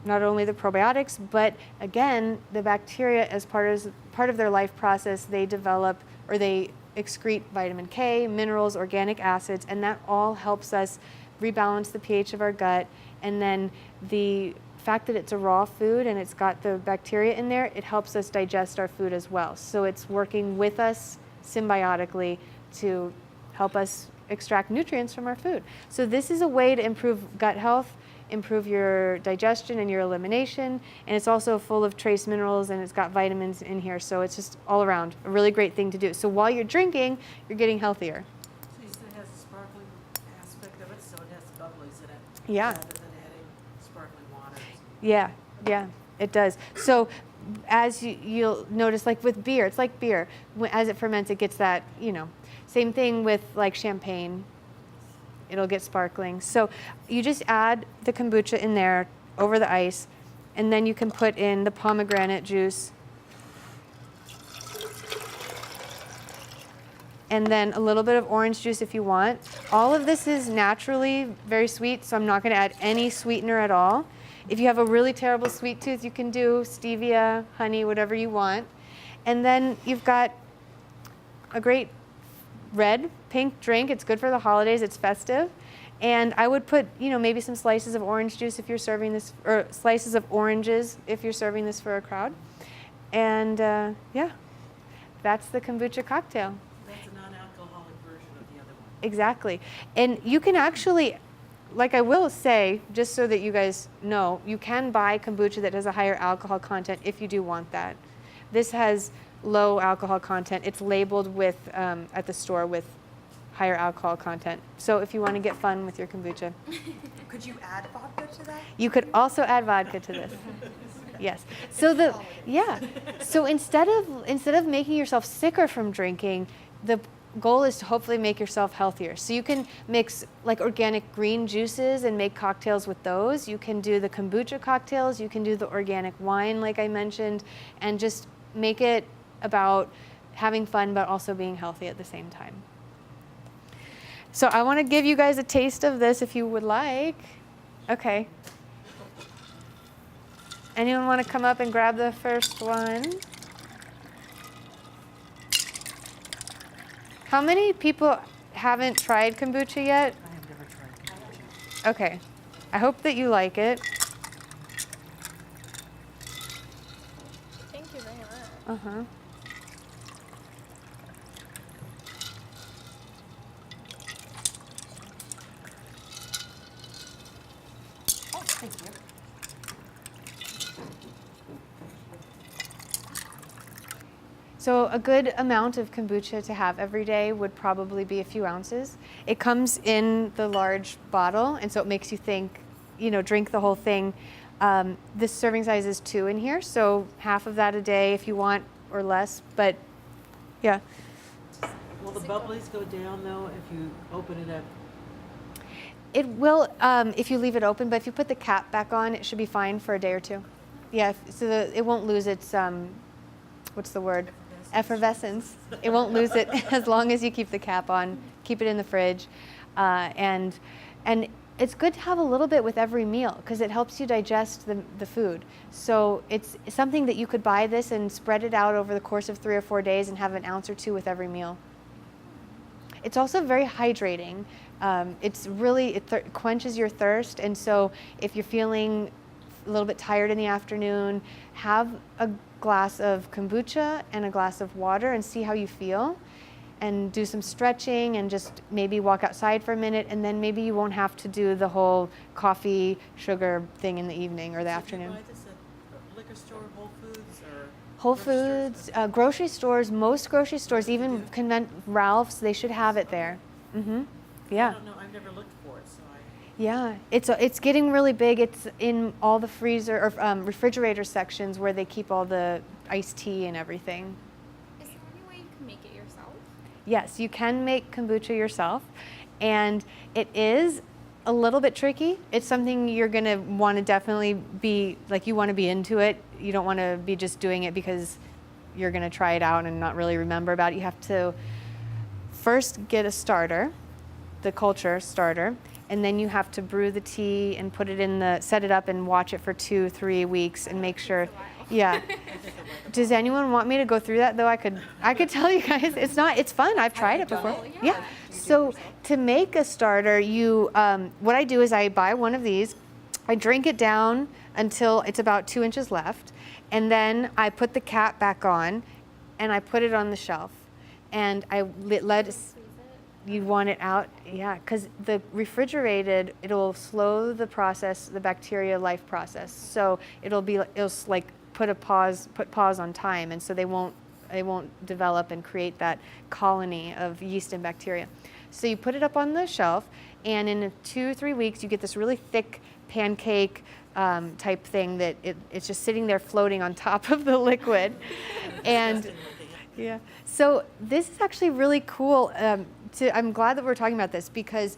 not only the probiotics, but again, the bacteria as part of their life process, they develop or they excrete vitamin K, minerals, organic acids, and that all helps us rebalance the pH of our gut. And then the fact that it's a raw food and it's got the bacteria in there, it helps us digest our food as well. So it's working with us symbiotically to help us extract nutrients from our food. So this is a way to improve gut health, improve your digestion and your elimination, and it's also full of trace minerals and it's got vitamins in here, so it's just all around a really great thing to do. So while you're drinking, you're getting healthier. So you said it has a sparkling aspect of it, so it has bubblies in it. Yeah. Rather than adding sparkling waters. Yeah, it does. So as you'll notice, like with beer, it's like beer. As it ferments, it gets that, same thing with like champagne. It'll get sparkling. So you just add the kombucha in there over the ice, and then you can put in the pomegranate juice, and then a little bit of orange juice if you want. All of this is naturally very sweet, so I'm not going to add any sweetener at all. If you have a really terrible sweet tooth, you can do stevia, honey, whatever you want. And then you've got a great red, pink drink. It's good for the holidays. It's festive. And I would put, maybe some slices of orange juice if you're serving this, or slices of oranges if you're serving this for a crowd. And yeah, that's the kombucha cocktail. That's a non-alcoholic version of the other one. Exactly. And you can actually, like I will say, just so that you guys know, you can buy kombucha that has a higher alcohol content if you do want that. This has low alcohol content. It's labeled with at the store with higher alcohol content. So if you want to get fun with your kombucha, Could you add vodka to that? you could also add vodka to this. Yes. So So instead of making yourself sicker from drinking, the goal is to hopefully make yourself healthier. So you can mix like organic green juices and make cocktails with those. You can do the kombucha cocktails. You can do the organic wine, like I mentioned, and just make it about having fun but also being healthy at the same time. So I want to give you guys a taste of this if you would like. Okay. Anyone want to come up and grab the first one? How many people haven't tried kombucha yet? I have never tried kombucha. Okay. I hope that you like it. Thank you very much. Uh-huh. Oh, thank you. So a good amount of kombucha to have every day would probably be a few ounces. It comes in the large bottle, and so it makes you think, drink the whole thing. This serving size is 2 in here, so half of that a day if you want, or less. But yeah, Will the bubblies go down though if you open it up? it will if you leave it open. But if you put the cap back on, it should be fine for a day or 2. Yeah, so it won't lose its what's the word? Effervescence. It won't lose it as long as you keep the cap on, keep it in the fridge, and it's good to have a little bit with every meal because it helps you digest the food. So it's something that you could buy this and spread it out over the course of 3 or 4 days and have an ounce or 2 with every meal. It's also very hydrating. It quenches your thirst, and so if you're feeling a little bit tired in the afternoon, have a glass of kombucha and a glass of water and see how you feel, and do some stretching and just maybe walk outside for a minute, and then maybe you won't have to do the whole coffee sugar thing in the evening or the afternoon. Did you buy this at liquor store, Whole Foods, or Whole Foods, grocery stores, most grocery stores, even Ralph's, they should have it there. I Yeah. don't know, I've never looked for it, so I. Yeah, it's getting really big. It's in all the freezer or refrigerator sections where they keep all the iced tea and everything. Is there any way you can make it yourself? Yes, you can make kombucha yourself, and it is a little bit tricky. It's something you're gonna want to definitely be like, you want to be into it. You don't want to be just doing it because you're gonna try it out and not really remember about it. You have to first get a starter, the culture starter, and then you have to brew the tea and put it in set it up and watch it for 2-3 weeks and make sure. Yeah. Does anyone want me to go through that though? I could tell you guys. It's fun. I've tried it before. Yeah. So to make a starter, what I do is I buy one of these, I drink it down until it's about 2 inches left, and then I put the cap back on, and I put it on the shelf, and I let it. You want it out, yeah, because the refrigerated, it'll slow the process, the bacteria life process. So it'll like put pause on time, and so they won't develop and create that colony of yeast and bacteria. So you put it up on the shelf, and in 2-3 weeks you get this really thick pancake type thing that it's just sitting there floating on top of the liquid, and yeah. So this is actually really cool. I'm glad that we're talking about this because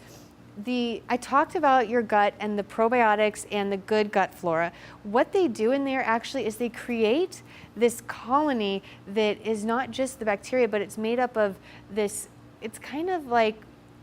I talked about your gut and the probiotics and the good gut flora. What they do in there actually is they create this colony that is not just the bacteria, but it's made up of this, it's kind of like,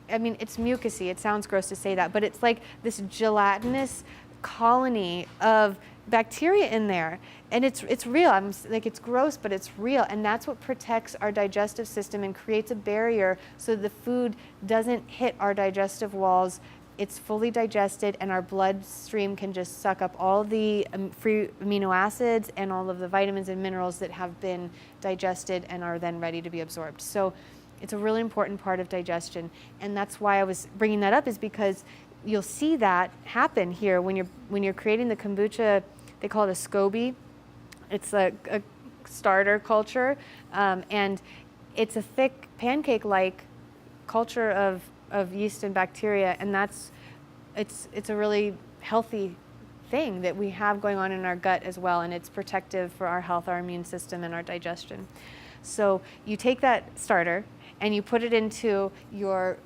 I mean, it's mucousy. It sounds gross to say that, but it's like this gelatinous colony of bacteria in there, and it's real. I'm like, it's gross, but it's real, and that's what protects our digestive system and creates a barrier so the food doesn't hit our digestive walls. It's fully digested, and our bloodstream can just suck up all the free amino acids and all of the vitamins and minerals that have been digested and are then ready to be absorbed. So it's a really important part of digestion, and that's why I was bringing that up, is because you'll see that happen here when you're creating the kombucha. They call it a SCOBY. It's a starter culture, and it's a thick pancake-like culture of yeast and bacteria, and it's a really healthy thing that we have going on in our gut as well, and it's protective for our health, our immune system, and our digestion. So you take that starter and you put it into your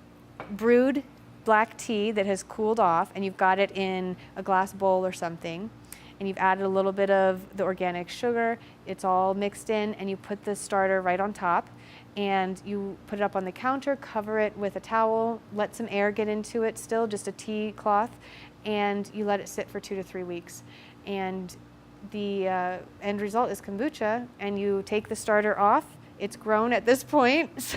brewed black tea that has cooled off, and you've got it in a glass bowl or something, and you've added a little bit of the organic sugar. It's all mixed in, and you put the starter right on top, and you put it up on the counter, cover it with a towel, let some air get into it still, just a tea cloth, and you let it sit for 2 to 3 weeks. And the end result is kombucha, and you take the starter off. It's grown at this point,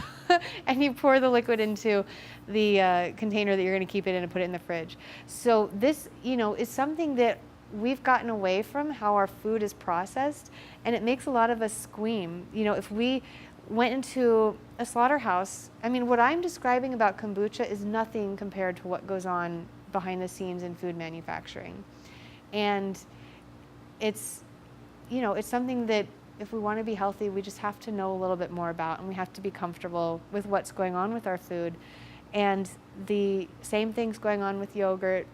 and you pour the liquid into the container that you're going to keep it in and put it in the fridge. So this, is something that we've gotten away from, how our food is processed, and it makes a lot of us squeam. If we went into a slaughterhouse, I mean, what I'm describing about kombucha is nothing compared to what goes on behind the scenes in food manufacturing. And it's something that if we want to be healthy, we just have to know a little bit more about, and we have to be comfortable with what's going on with our food. And the same things going on with yogurt,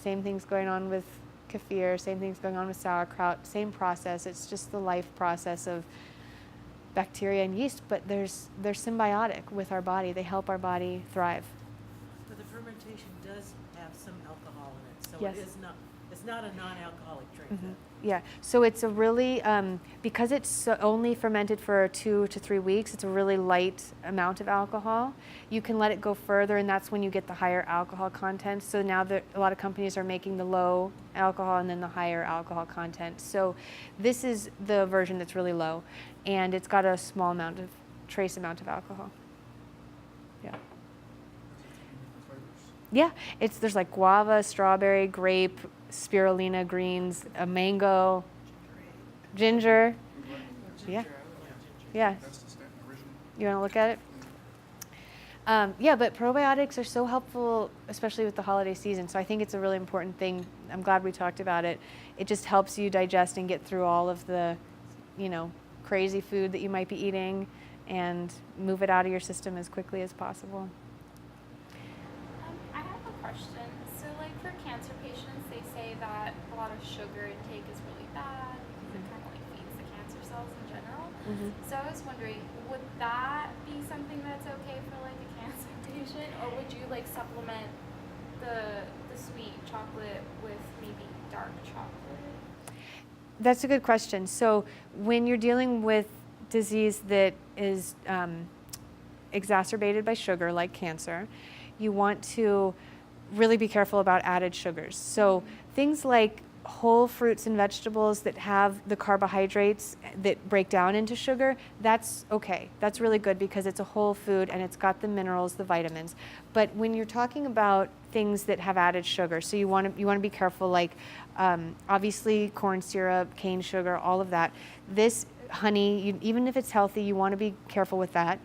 same things going on with kefir, same things going on with sauerkraut, same process. It's just the life process of bacteria and yeast, but they're symbiotic with our body. They help our body thrive. But the fermentation does have some alcohol in it, so Yes. it's not a non-alcoholic drink. Mm-hmm. Yeah, so it's a really, because it's only fermented for 2 to 3 weeks, it's a really light amount of alcohol. You can let it go further, and that's when you get the higher alcohol content. So now that a lot of companies are making the low alcohol and then the higher alcohol content. So this is the version that's really low, and it's got a small trace amount of alcohol. Yeah. Yeah, there's like guava, strawberry, grape, spirulina greens, a mango, ginger. Yeah. Yeah. You want to look at it? Yeah, but probiotics are so helpful, especially with the holiday season. So I think it's a really important thing. I'm glad we talked about it. It just helps you digest and get through all of the, crazy food that you might be eating and move it out of your system as quickly as possible. I have a question. So, like for cancer patients, they say that a lot of sugar intake is really bad because it kind of like feeds the cancer cells in general. So I was wondering, would that be something that's okay for like a cancer patient, or would you like supplement the sweet chocolate with maybe dark chocolate? That's a good question. So when you're dealing with disease that is exacerbated by sugar, like cancer, you want to really be careful about added sugars. So things like whole fruits and vegetables that have the carbohydrates that break down into sugar, that's okay. That's really good because it's a whole food and it's got the minerals, the vitamins. But when you're talking about things that have added sugar, so you want to be careful, like obviously corn syrup, cane sugar, all of that. This honey, even if it's healthy, you want to be careful with that.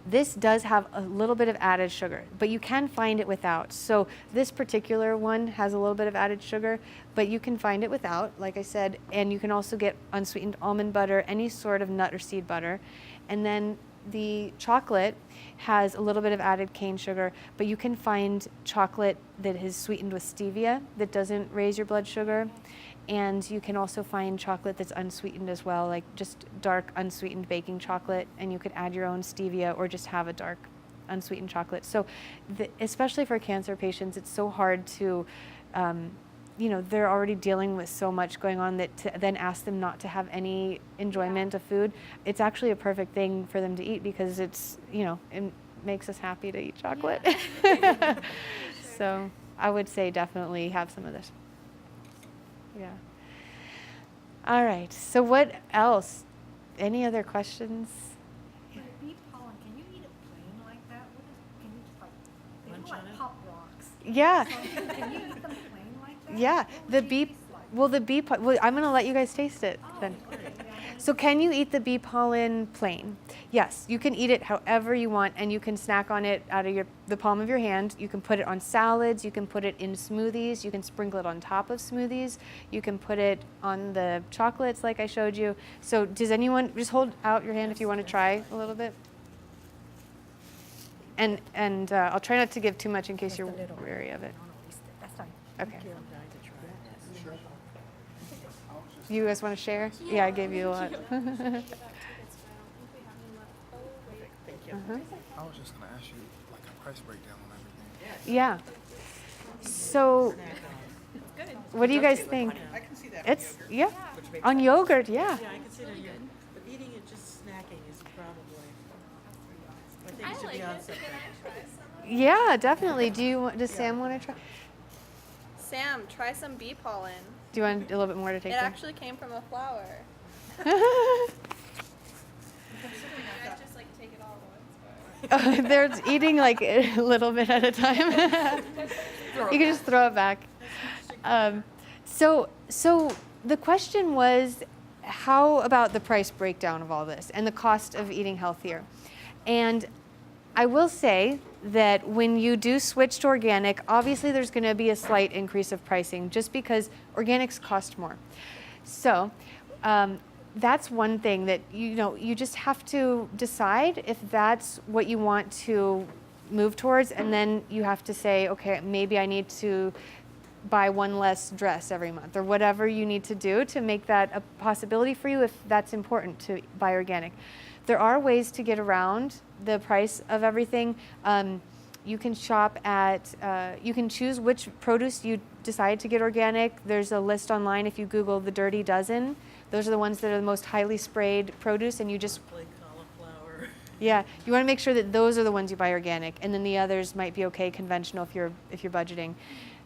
This does have a little bit of added sugar, but you can find it without. So this particular one has a little bit of added sugar, but you can find it without, like I said, and you can also get unsweetened almond butter, any sort of nut or seed butter. And then the chocolate has a little bit of added cane sugar, but you can find chocolate that is sweetened with stevia that doesn't raise your blood sugar. And you can also find chocolate that's unsweetened as well, like just dark unsweetened baking chocolate, and you could add your own stevia or just have a dark unsweetened chocolate. So especially for cancer patients, it's so hard to, they're already dealing with so much going on that to then ask them not to have any enjoyment of food, it's actually a perfect thing for them to eat because it's, it makes us happy to eat chocolate. Yeah. So I would say definitely have some of this. Yeah. All right. So what else? Any other questions? For the bee pollen, can you eat it plain like that? Can you just like, they Munch look on like it? pop rocks. Yeah. So can you eat them plain like that? Yeah. What The would bee. they taste like? Well, I'm going to let you guys taste it then. Okay, yeah. So can you eat the bee pollen plain? Yes, you can eat it however you want, and you can snack on it out of the palm of your hand. You can put it on salads, you can put it in smoothies, you can sprinkle it on top of smoothies, you can put it on the chocolates like I showed you. So does anyone, just hold out your hand if you want to try a little bit. And I'll try not to give too much in case Just you're a little. wary of it. No, waste it. That's fine. Okay. Thank you. You guys want to share? Yeah, I gave you a lot. Thank you. I was just gonna ask you like a price breakdown on everything. Yeah. So what do you guys think? I can see that. It's, on yogurt, yeah, which makes on sense. yogurt, yeah. Yeah, I can see that here. But eating it just snacking is probably, I think I it should like be on it. something. Can I try some? Yeah, definitely. Does Sam want to try? Sam, try some bee pollen. Do you want a little bit more to take It there? actually came from a flower. I just like take it all at once, but They're eating like a little bit at a time. You can just throw it back. So the question was, how about the price breakdown of all this and the cost of eating healthier? And I will say that when you do switch to organic, obviously there's going to be a slight increase of pricing just because organics cost more. So that's one thing that you just have to decide if that's what you want to move towards, and then you have to say, okay, maybe I need to buy one less dress every month or whatever you need to do to make that a possibility for you if that's important to buy organic. There are ways to get around the price of everything. You can shop at, you can choose which produce you decide to get organic. There's a list online if you Google the Dirty Dozen. Those are the ones that are the most highly sprayed produce, and you just, Like cauliflower. yeah, you want to make sure that those are the ones you buy organic, and then the others might be okay conventional if you're budgeting.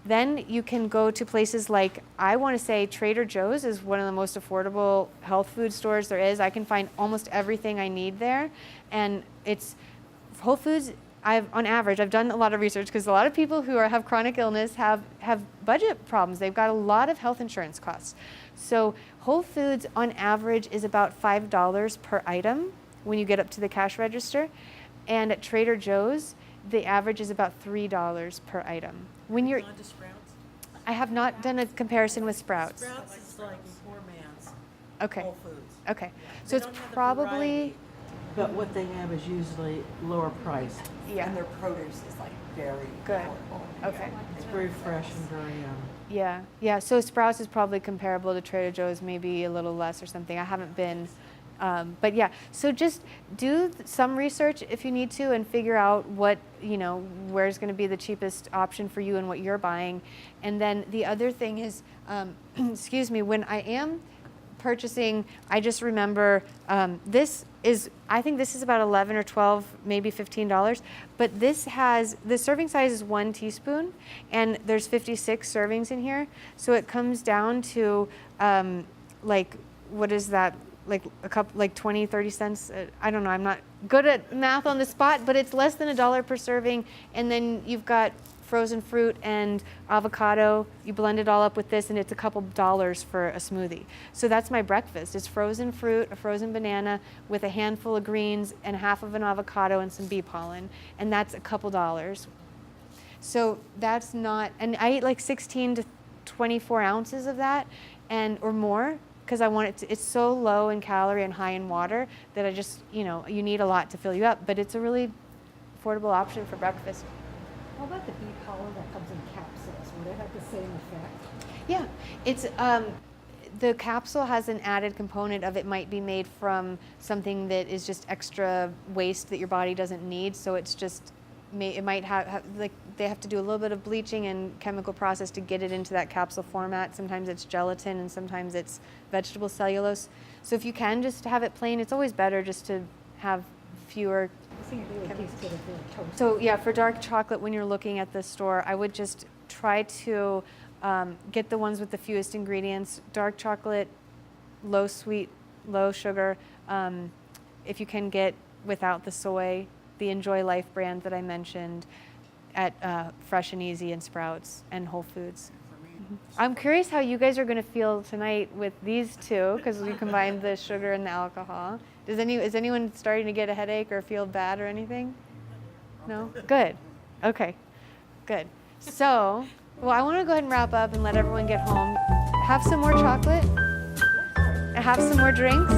Then you can go to places like, I want to say Trader Joe's is one of the most affordable health food stores there is. I can find almost everything I need there. And it's Whole Foods, on average, I've done a lot of research because a lot of people who have chronic illness have budget problems. They've got a lot of health insurance costs. So Whole Foods on average is about $5 per item when you get up to the cash register. And at Trader Joe's, the average is about $3 per item. When you're, Gone to Sprouts? I have not done a comparison with Sprouts. Sprouts is like a poor man's. Okay. Whole Foods. Okay. They So it's don't have the probably, variety. But what they have is usually lower priced. yeah. And their produce is like very Good. affordable. Okay. It's very fresh and very, Yeah, yeah. So Sprouts is probably comparable to Trader Joe's, maybe a little less or something. I haven't been, but yeah. So just do some research if you need to, and figure out what where's going to be the cheapest option for you and what you're buying. And then the other thing is, excuse me, when I am purchasing, I just remember I think this is about 11 or 12, maybe $15, but this has, the serving size is 1 teaspoon, and there's 56 servings in here, so it comes down to like, what is that, like a cup, like 20, 30 cents, I don't know, I'm not good at math on the spot, but it's less than $1 per serving, and then you've got frozen fruit and avocado. You blend it all up with this, and it's a couple dollars for a smoothie. So that's my breakfast. It's frozen fruit, a frozen banana with a handful of greens and half of an avocado and some bee pollen, and that's a couple dollars. So that's not, and I eat like 16 to 24 ounces of that, or more, because I want it to, it's so low in calorie and high in water that I just, you need a lot to fill you up, but it's a really affordable option for breakfast. How about the bee pollen that comes in capsules? Would it have the same effect? Yeah, it's the capsule has an added component of it might be made from something that is just extra waste that your body doesn't need. So it's just it might have like they have to do a little bit of bleaching and chemical process to get it into that capsule format. Sometimes it's gelatin and sometimes it's vegetable cellulose. So if you can just have it plain, it's always better just to have fewer. I think it really tastes good if they're toasted. So yeah, for dark chocolate, when you're looking at the store, I would just try to get the ones with the fewest ingredients. Dark chocolate, low sweet, low sugar. If you can get without the soy, the Enjoy Life brand that I mentioned at Fresh and Easy and Sprouts and Whole Foods. I'm curious how you guys are going to feel tonight with these two, because we combined the sugar and the alcohol. Is anyone starting to get a headache or feel bad or anything? No? Good. Okay. Good. So, well, I want to go ahead and wrap up and let everyone get home. Have some more chocolate. Have some more drinks.